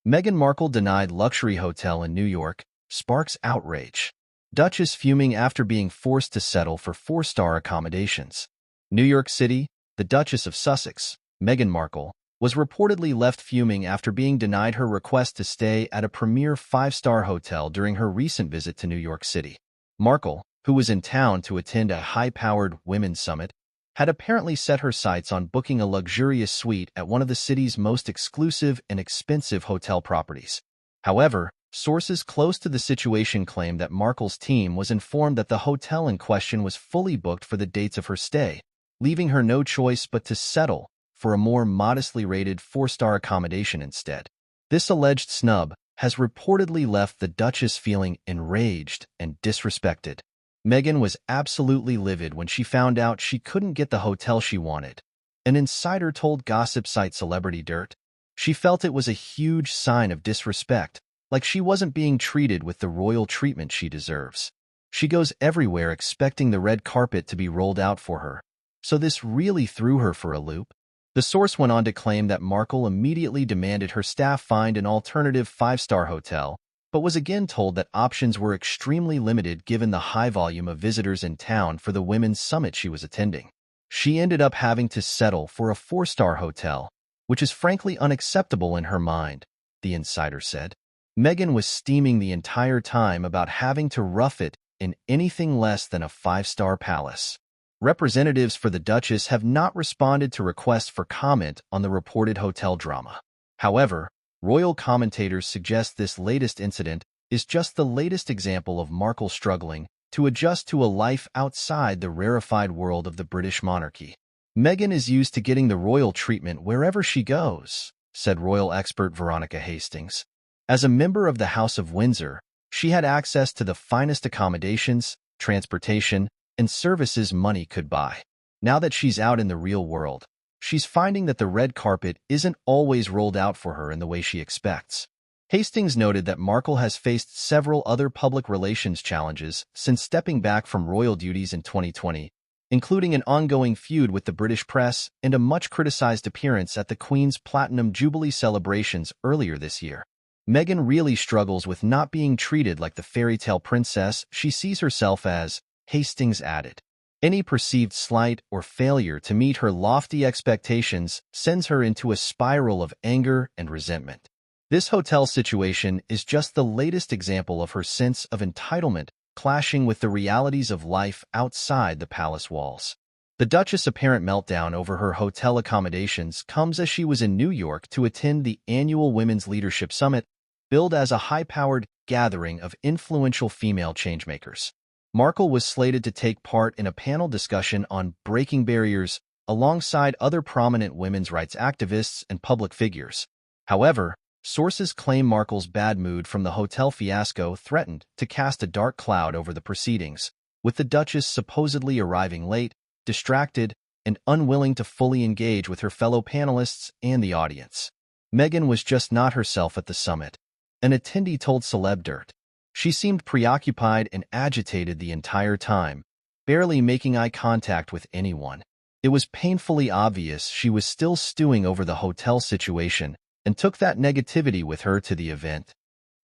Meghan Markle denied luxury hotel in New York, sparks outrage. Duchess fuming after being forced to settle for four-star accommodations. New York City, the Duchess of Sussex, Meghan Markle, was reportedly left fuming after being denied her request to stay at a premier five-star hotel during her recent visit to New York City. Markle, who was in town to attend a high-powered women's summit, had apparently set her sights on booking a luxurious suite at one of the city's most exclusive and expensive hotel properties. However, sources close to the situation claim that Markle's team was informed that the hotel in question was fully booked for the dates of her stay, leaving her no choice but to settle for a more modestly rated four-star accommodation instead. This alleged snub has reportedly left the Duchess feeling enraged and disrespected. Meghan was absolutely livid when she found out she couldn't get the hotel she wanted. An insider told gossip site Celebrity Dirt she felt it was a huge sign of disrespect, like she wasn't being treated with the royal treatment she deserves. She goes everywhere expecting the red carpet to be rolled out for her, so this really threw her for a loop. The source went on to claim that Markle immediately demanded her staff find an alternative five-star hotel, but was again told that options were extremely limited given the high volume of visitors in town for the women's summit she was attending. She ended up having to settle for a four-star hotel, which is frankly unacceptable in her mind, the insider said. Meghan was steaming the entire time about having to rough it in anything less than a five-star palace. Representatives for the Duchess have not responded to requests for comment on the reported hotel drama. However, royal commentators suggest this latest incident is just the latest example of Markle struggling to adjust to a life outside the rarefied world of the British monarchy. Meghan is used to getting the royal treatment wherever she goes, said royal expert Veronica Hastings. As a member of the House of Windsor, she had access to the finest accommodations, transportation, and services money could buy. Now that she's out in the real world, she's finding that the red carpet isn't always rolled out for her in the way she expects. Hastings noted that Markle has faced several other public relations challenges since stepping back from royal duties in 2020, including an ongoing feud with the British press and a much-criticized appearance at the Queen's Platinum Jubilee celebrations earlier this year. Meghan really struggles with not being treated like the fairy tale princess she sees herself as, Hastings added. Any perceived slight or failure to meet her lofty expectations sends her into a spiral of anger and resentment. This hotel situation is just the latest example of her sense of entitlement clashing with the realities of life outside the palace walls. The Duchess' apparent meltdown over her hotel accommodations comes as she was in New York to attend the annual Women's Leadership Summit, billed as a high-powered gathering of influential female changemakers. Markle was slated to take part in a panel discussion on breaking barriers alongside other prominent women's rights activists and public figures. However, sources claim Markle's bad mood from the hotel fiasco threatened to cast a dark cloud over the proceedings, with the Duchess supposedly arriving late, distracted, and unwilling to fully engage with her fellow panelists and the audience. Meghan was just not herself at the summit, an attendee told Celeb Dirt. She seemed preoccupied and agitated the entire time, barely making eye contact with anyone. It was painfully obvious she was still stewing over the hotel situation and took that negativity with her to the event.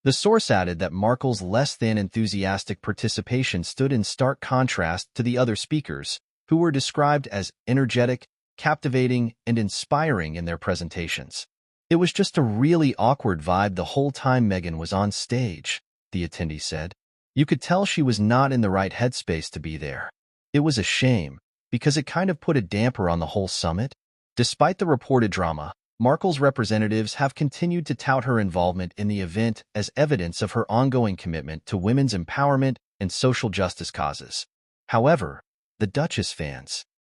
The source added that Markle's less-than-enthusiastic participation stood in stark contrast to the other speakers, who were described as energetic, captivating, and inspiring in their presentations. It was just a really awkward vibe the whole time Meghan was on stage, the attendee said. You could tell she was not in the right headspace to be there. It was a shame, because it kind of put a damper on the whole summit. Despite the reported drama, Markle's representatives have continued to tout her involvement in the event as evidence of her ongoing commitment to women's empowerment and social justice causes. However, the Duchess fans